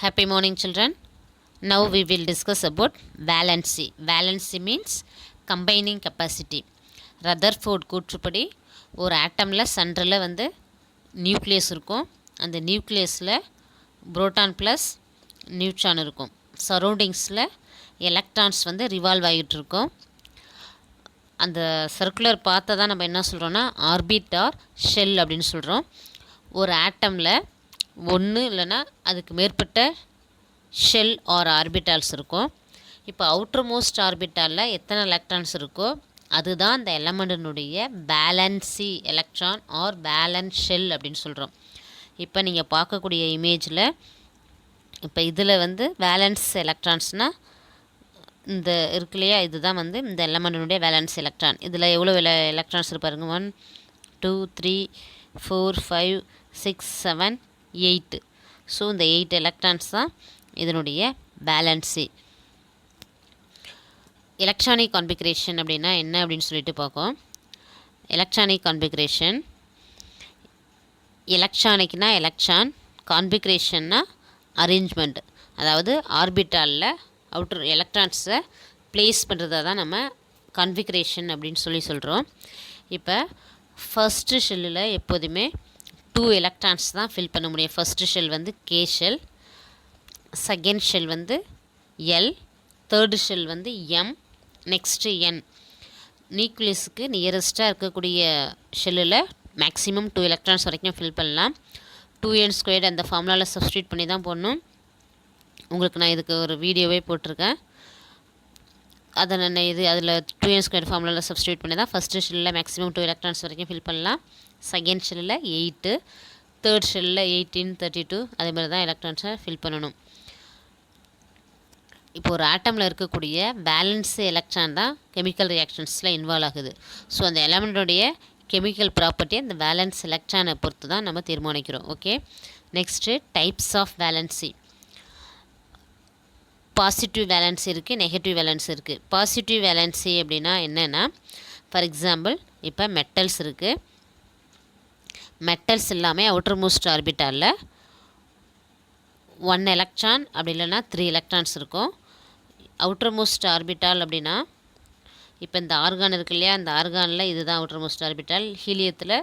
Happy morning, children. Now we will discuss about valency. Valency means combining capacity. Rutherford கூற்றுப்படி ஒரு ஆட்டமில் சென்டரில் வந்து nucleus இருக்கும். அந்த நியூக்ளியஸில் புரோட்டான் ப்ளஸ் நியூட்ரான் இருக்கும். சரௌண்டிங்ஸில் எலக்ட்ரான்ஸ் வந்து ரிவால்வ் ஆகிட்டு இருக்கும். அந்த சர்க்குலர் பாத்தை தான் நம்ம என்ன சொல்கிறோன்னா ஆர்பிட் ஆர் ஷெல் அப்படின்னு சொல்கிறோம். ஒரு ஆட்டமில் ஒன்று இல்லைன்னா அதுக்கு மேற்பட்ட ஷெல் ஆர் ஆர்பிட்டால்ஸ் இருக்கும். இப்போ அவுட்டர் மோஸ்ட் ஆர்பிட்டாலில் எத்தனை எலக்ட்ரான்ஸ் இருக்கோ அதுதான் அந்த எலமெண்ட்டினுடைய valency electron are valence shell அப்படின்னு சொல்கிறோம். இப்போ நீங்கள் பார்க்கக்கூடிய இமேஜில் இப்போ இதில் வந்து வேலன்ஸ் எலக்ட்ரான்ஸ்னால் இந்த இருக்கு இல்லையா, இதுதான் வந்து இந்த எலமெண்ட்டினுடைய வேலன்ஸ் எலக்ட்ரான். இதில் எவ்வளோ எலக்ட்ரான்ஸ் இருப்பாருங்க, 1 2 3 4 5 6 7 8. ஸோ இந்த 8 எலக்ட்ரான்ஸ் தான் இதனுடைய வேலன்சி. எலக்ட்ரானிக் கான்ஃபிகரேஷன் அப்படின்னா என்ன அப்படின்னு சொல்லிட்டு பார்ப்போம். எலக்ட்ரானிக் கான்ஃபிகரேஷன், எலக்ட்ரானிக்னா எலக்ட்ரான், கான்ஃபிகரேஷன்னா அரேஞ்ச்மெண்ட், அதாவது ஆர்பிட்டாலில் அவுட்டர் எலக்ட்ரான்ஸை ப்ளேஸ் பண்ணுறதா தான் நம்ம கான்ஃபிகரேஷன் அப்படின்னு சொல்கிறோம். இப்போ ஃபஸ்ட்டு ஷெல்லில் எப்போதுமே 2 எலக்ட்ரான்ஸ் தான் ஃபில் பண்ண முடியும். ஃபஸ்ட்டு ஷெல் வந்து கே ஷெல், செகண்ட் ஷெல் வந்து எல், தேர்டு ஷெல் வந்து எம், நெக்ஸ்ட்டு என். நியூக்ளியஸுக்கு நியரஸ்ட்டாக இருக்கக்கூடிய ஷெல்லில் மேக்ஸிமம் 2 எலக்ட்ரான்ஸ் வரைக்கும் ஃபில் பண்ணலாம். 2n² அந்த ஃபார்முலாவில் சப்ஸ்டியூட் பண்ணி தான் போடணும். உங்களுக்கு நான் இதுக்கு ஒரு வீடியோவே போட்டிருக்கேன். அதை நான் அதில் 2n² ஃபார்முலாவில் சப்ஸ்டியூட் பண்ணி தான் ஃபஸ்ட்டு ஷெல்லில் மேக்ஸிமம் 2 எலக்ட்ரான்ஸ் வரைக்கும் ஃபில் பண்ணலாம். செகண்ட் ஷெல்லில் 8, தேர்ட் ஷெல்லில் 18 32 அதே மாதிரி தான் எலக்ட்ரான்ஸை ஃபில் பண்ணணும். இப்போ ஒரு ஆட்டமில் இருக்கக்கூடிய பேலன்ஸ் எலக்ட்ரான் தான் கெமிக்கல் ரியாக்ஷன்ஸில் இன்வால்வ் ஆகுது. ஸோ அந்த எலமெண்ட்டுடைய கெமிக்கல் ப்ராப்பர்ட்டி அந்த வேலன்ஸ் எலக்ட்ரானை பொறுத்து தான் நம்ம தீர்மானிக்கிறோம். Okay, next types of valency. Positive valency இருக்குது, நெகட்டிவ் வேலன்சி இருக்குது. பாசிட்டிவ் வேலன்சி அப்படின்னா என்னென்னா, ஃபார் எக்ஸாம்பிள் இப்போ மெட்டல்ஸ் இருக்குது. மெட்டல்ஸ் எல்லாமே அவுட்டர் மோஸ்ட் ஆர்பிட்டாலில் 1 எலக்ட்ரான் அப்படி இல்லைன்னா 3 எலக்ட்ரான்ஸ் இருக்கும். அவுட்டர் மோஸ்ட் ஆர்பிட்டால் அப்படின்னா இப்போ இந்த ஆர்கான் இருக்கு இல்லையா, இந்த ஆர்கானில் இதுதான் அவுட்டர் மோஸ்ட் ஆர்பிட்டால். ஹீலியத்தில்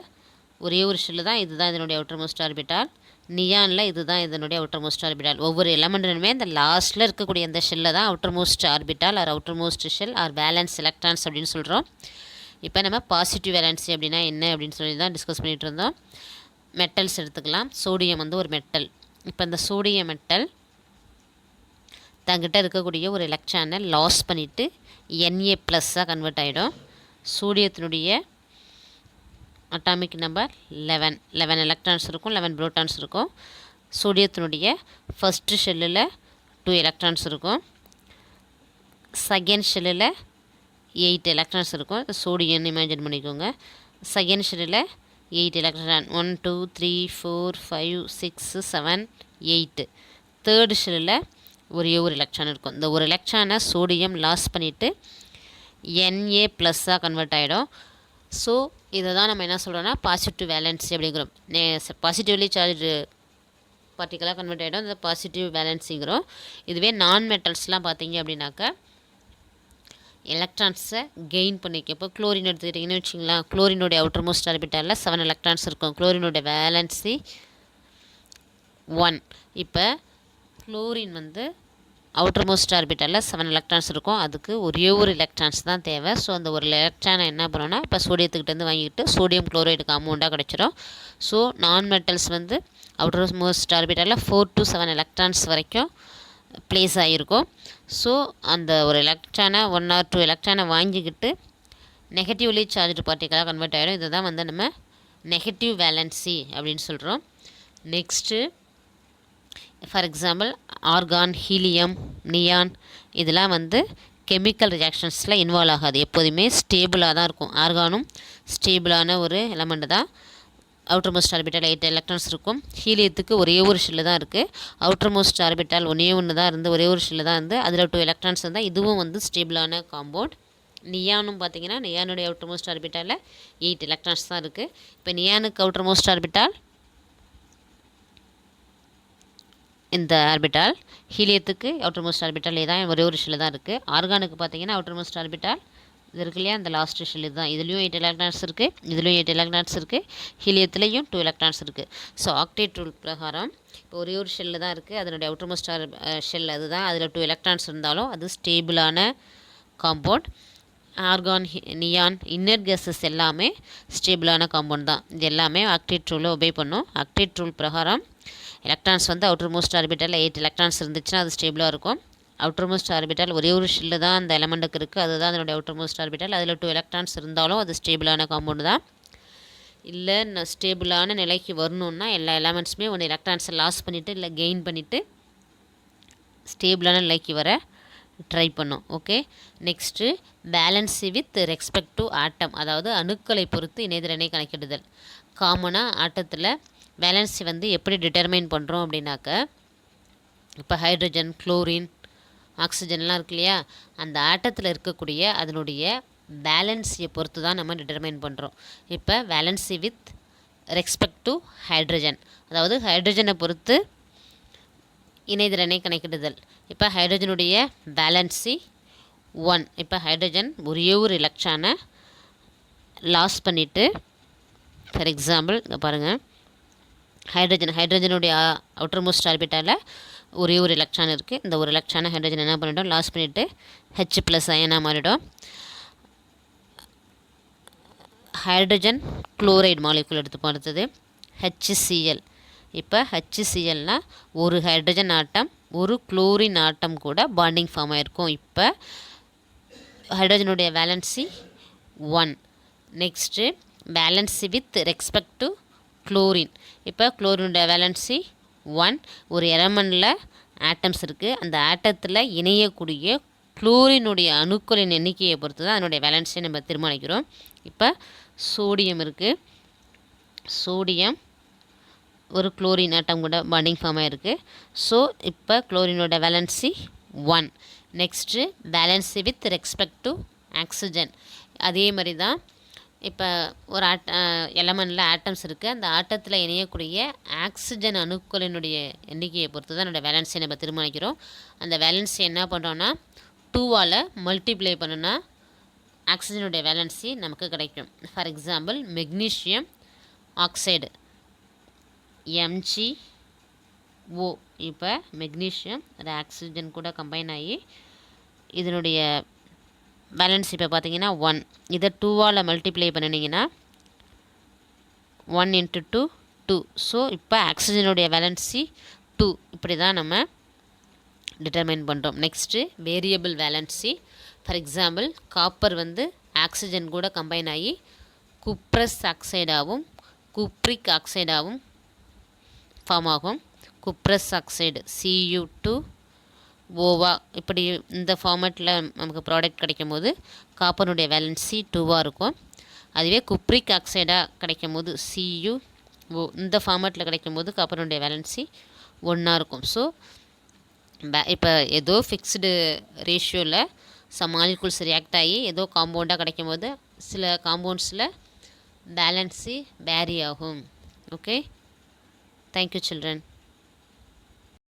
ஒரே ஒரு ஷெல்லு தான், இதுதான் இதனுடைய அவுட்டர் மோஸ்ட் ஆர்பிட்டால். நியானில் இதுதான் இதனுடைய அவுட்டர் மோஸ்ட் ஆர்பிட்டால். ஒவ்வொரு எலமெண்ட்டுமே இந்த லாஸ்ட்டில் இருக்கக்கூடிய இந்த ஷெல்லை தான் outermost orbital or outermost shell or valence electrons அப்படின்னு சொல்கிறோம். இப்போ நம்ம பாசிட்டிவ் வேலன்சி அப்படின்னா என்ன அப்படின்னு சொல்லி தான் டிஸ்கஸ் பண்ணிகிட்டு இருந்தோம். மெட்டல்ஸ் எடுத்துக்கலாம். சோடியம் வந்து ஒரு மெட்டல். இப்போ இந்த சோடியம் மெட்டல் தங்கிட்ட இருக்கக்கூடிய ஒரு எலக்ட்ரானை லாஸ் பண்ணிவிட்டு Na+ஆக கன்வெர்ட் ஆகிடும். சோடியத்தினுடைய அட்டாமிக் நம்பர் 11 எலக்ட்ரான்ஸ் இருக்கும், 11 புரோட்டான்ஸ் இருக்கும். சோடியத்தினுடைய ஃபஸ்ட்டு ஷெல்லில் 2 எலக்ட்ரான்ஸ் இருக்கும், செகண்ட் ஷெல்லில் 8 எலக்ட்ரான்ஸ் இருக்கும். சோடியம்னு இமேஜின் பண்ணிக்கோங்க. செகண்ட் ஷெல்லில் 8 எலக்ட்ரான், 1 2 3 4 5 6 7 8. தேர்டு ஷெல்லில் ஒரே ஒரு எலக்ட்ரான் இருக்கும். இந்த ஒரு எலக்ட்ரானை சோடியம் லாஸ் பண்ணிவிட்டு Na+ஆக கன்வெர்ட் ஆகிடும். ஸோ இதை தான் நம்ம என்ன சொல்கிறோன்னா பாசிட்டிவ் வேலன்சி அப்படிங்கிறோம். பாசிட்டிவ்லி சார்ஜு பார்ட்டிக்கலாக கன்வெர்ட் ஆகிடும், இந்த பாசிட்டிவ் வேலன்சிங்கிறோம். இதுவே நான் மெட்டல்ஸ்லாம் பார்த்தீங்க அப்படின்னாக்கா எலக்ட்ரான்ஸை கெயின் பண்ணிக்க. இப்போ குளோரின் எடுத்துக்கிட்டிங்கன்னு வச்சிங்களா, குளோரினுடைய அவுட்டர் மோஸ்ட் ஆர்பிட்டாலில் 7 எலக்ட்ரான்ஸ் இருக்கும். குளோரினுடைய வேலன்சி 1. இப்போ குளோரின் வந்து அவுட்டர் மோஸ்ட் ஆர்பிட்டாலில் 7 எலக்ட்ரான்ஸ் இருக்கும். அதுக்கு ஒரே ஒரு எலக்ட்ரான்ஸ் தான் தேவை. ஸோ அந்த ஒரு எலக்ட்ரானை என்ன பண்ணோன்னா இப்போ சோடியத்துக்கிட்டேருந்து வாங்கிட்டு சோடியம் குளோரைடு காம்பவுண்டாக கிடச்சிரும். ஸோ நான் மெட்டல்ஸ் வந்து அவுட்டர் மோஸ்ட் ஆர்பிட்டாலில் 4 to 7 எலக்ட்ரான்ஸ் வரைக்கும் ப்ளேஸ் ஆகிருக்கும். ஸோ அந்த ஒரு எலக்ட்ரானை 1 or 2 எலக்ட்ரானை வாங்கிக்கிட்டு நெகட்டிவ்லி சார்ஜ்டு பார்ட்டிக்கலாக கன்வெர்ட் ஆகிடும். இதை தான் வந்து நம்ம நெகட்டிவ் வேலன்சி அப்படின்னு சொல்கிறோம். Next for example argon, helium, neon இதெல்லாம் வந்து கெமிக்கல் ரியாக்ஷன்ஸில் இன்வால்வ் ஆகாது. எப்போதுமே ஸ்டேபிளாக தான் இருக்கும். ஆர்கானும் ஸ்டேபிளான ஒரு எலமெண்ட் தான். அவுட்டர் மோஸ்ட் ஆர்பிட்டால் 8 எலக்ட்ரான்ஸ் இருக்கும். ஹீலியத்துக்கு ஒரே ஒரு ஷெல்லு தான் இருக்குது. அவுட்டர் மோஸ்ட் ஆர்பிட்டால் ஒன்று தான் இருந்து, ஒரே ஒரு ஷெல்லு தான் இருந்து, அதில் 2 எலக்ட்ரான்ஸ் இருந்தால் இதுவும் வந்து ஸ்டேபிளான காம்பவுண்ட். நியானும் பார்த்தீங்கன்னா நியானுடைய அவுட்டர் மோஸ்ட் ஆர்பிட்டாலில் 8 எலக்ட்ரான்ஸ் தான் இருக்குது. இப்போ நியானுக்கு அவுட்டர் மோஸ்ட் ஆர்பிட்டால் இந்த ஆர்பிட்டால். ஹீலியத்துக்கு அவுட்டர் மோஸ்ட் ஆர்பிட்டால் இதான் ஒரே ஒரு ஷெல் தான் இருக்குது. ஆர்கானுக்கு பார்த்தீங்கன்னா அவுட்டர் மோஸ்ட் ஆர்பிட்டால் இது இருக்கு இல்லையா, அந்த லாஸ்ட் ஷெல் இதுதான். இதுலேயும் 8 எலக்ட்ரான்ஸ் இருக்குது, இதுலேயும் 8 எலக்ட்ரான்ஸ் இருக்குது, ஹீலியத்துலேயும் 2 எலக்ட்ரான்ஸ் இருக்குது. ஸோ ஆக்டேட் ரூல் பிரகாரம் இப்போ ஒரே ஒரு ஷெல்லு தான் இருக்குது, அதனுடைய அவுட்டர் மோஸ்ட் ஷெல் அதுதான். அதில் 2 எலக்ட்ரான்ஸ் இருந்தாலும் அது ஸ்டேபிளான compound. Argon, neon, inert gases எல்லாமே ஸ்டேபிளான காம்பவுண்ட் தான். இது எல்லாமே ஆக்டேட் ரூலை ஒபே பண்ணும். ஆக்டேட் ரூல் பிரகாரம் எலக்ட்ரான்ஸ் வந்து அவுட்டர் மோஸ்ட் ஆர்பிட்டலில் 8 எலக்ட்ரான்ஸ் இருந்துச்சுன்னா அது ஸ்டேபிளாக இருக்கும். அவுட்டர் மோஸ்ட் ஆர்பிட்டல் ஒரே ஒரு ஷெல்லு தான் அந்த எலமெண்ட்டுக்கு இருக்குது, அதுதான் அதனுடைய அவுட்டர் மோஸ்ட் ஆர்பிட்டல். அதில் 2 எலக்ட்ரான்ஸ் இருந்தாலும் அது ஸ்டேபிளான காம்பவுண்டு தான். இல்லை ஸ்டேபிளான நிலைக்கு வரணுன்னா எல்லா எலமெண்ட்ஸுமே ஒன்று எலக்ட்ரான்ஸை லாஸ் பண்ணிவிட்டு இல்லை கெயின் பண்ணிவிட்டு ஸ்டேபிளான நிலைக்கு வர ட்ரை பண்ணும். Okay, next valency with respect to atom, அதாவது அணுக்களை பொறுத்து இணைதிறனை கணக்கிடுதல். காமனாக ஆட்டத்தில் பேலன்ஸி வந்து எப்படி டிட்டர்மைன் பண்ணுறோம் அப்படின்னாக்க, இப்போ ஹைட்ரஜன், குளோரின், ஆக்சிஜன்லாம் இருக்கு இல்லையா, அந்த ஆட்டத்தில் இருக்கக்கூடிய அதனுடைய பேலன்ஸியை பொறுத்து தான் நம்ம டிட்டர்மைன் பண்ணுறோம். இப்போ பேலன்ஸி வித் ரெஸ்பெக்ட் டு ஹைட்ரஜன், அதாவது ஹைட்ரஜனை பொறுத்து இணைதிறனை கணக்கிடுதல். இப்போ ஹைட்ரஜனுடைய பேலன்ஸி 1. இப்போ ஹைட்ரஜன் ஒரே ஒரு எலக்ட்ரானை லாஸ் பண்ணிவிட்டு, ஃபார் எக்ஸாம்பிள் இங்கே பாருங்கள், ஹைட்ரஜனுடைய அவுட்டர் மோஸ்ட் ஆர்பிட்டாலில் ஒரே ஒரு எலக்ட்ரான் இருக்குது. இந்த ஒரு எலக்ட்ரானை ஹைட்ரஜன் என்ன பண்ணிட்டோம், லாஸ் பண்ணிவிட்டு H+ அயனாக மாறிடும். ஹைட்ரஜன் குளோரைடு மாலிகுல் எடுத்து பார்த்தது HCl. இப்போ HClனால் ஒரு ஹைட்ரஜன் ஆட்டம் ஒரு குளோரின் ஆட்டம் கூட பாண்டிங் ஃபார்ம் ஆகிருக்கும். இப்போ ஹைட்ரஜனுடைய valency 1. Next valency with respect to chlorine. இப்போ குளோரினுடைய வேலன்சி 1. ஒரு எலமெண்டில் ஆட்டம்ஸ் இருக்குது, அந்த ஆட்டத்தில் இணையக்கூடிய குளோரினுடைய அணுக்களின் எண்ணிக்கையை பொறுத்து தான் அதனுடைய வேலன்ஸை நம்ம தீர்மானிக்கிறோம். இப்போ சோடியம் இருக்குது, சோடியம் ஒரு குளோரின் ஆட்டம் கூட பாண்டிங் ஃபார்ம் ஆகிருக்கு. ஸோ இப்போ குளோரினோட valency 1. Next valency with respect to oxygen. அதே மாதிரி தான், இப்போ ஒரு எலமெண்டில் ஆட்டம்ஸ் இருக்குது, அந்த ஆட்டத்தில் இணையக்கூடிய ஆக்சிஜன் அணுக்களினுடைய எண்ணிக்கையை பொறுத்து தான் என்னோடய வேலன்ஸை நம்ம தீர்மானிக்கிறோம். அந்த வேலன்ஸை என்ன பண்ணுறோன்னா 2ஆல் மல்டிப்ளை பண்ணுன்னா ஆக்சிஜனுடைய வேலன்சி நமக்கு கிடைக்கும். For example magnesium oxide MgO. இப்போ மெக்னீஷியம் அது ஆக்சிஜன் கூட கம்பைன் ஆகி இதனுடைய பேலன்ஸ் இப்போ பார்த்தீங்கன்னா 1. இதை 2ஆல் மல்டிப்ளை பண்ணினீங்கன்னா 1 × 2 2. ஸோ இப்போ ஆக்சிஜனுடைய வேலன்சி 2. இப்படி தான் நம்ம டிட்டர்மைன் பண்ணுறோம். Next variable valency. For example copper வந்து ஆக்சிஜன் கூட கம்பைன் ஆகி குப்ரஸ் ஆக்சைடாகவும் குப்ரிக் ஆக்சைடாகவும் ஃபார்ம் ஆகும். Cuprous oxide Cu2OA. இப்படி இந்த ஃபார்மேட்டில் நமக்கு ப்ராடக்ட் கிடைக்கும் போது காப்பருடைய வேலன்சி 2ஆக இருக்கும். அதுவே குப்ரிக் ஆக்சைடாக கிடைக்கும் போது CuO இந்த ஃபார்மேட்டில் கிடைக்கும் போது காப்பருடைய வேலன்சி 1ஆக இருக்கும். ஸோ இப்போ ஏதோ ஃபிக்ஸ்டு ரேஷியோவில் சம் மாலிகுல்ஸ் ரியாக்ட் ஆகி ஏதோ காம்பவுண்டாக கிடைக்கும் போது சில காம்பவுண்ட்ஸில் பேலன்ஸி வேரி ஆகும். Okay, thank you children.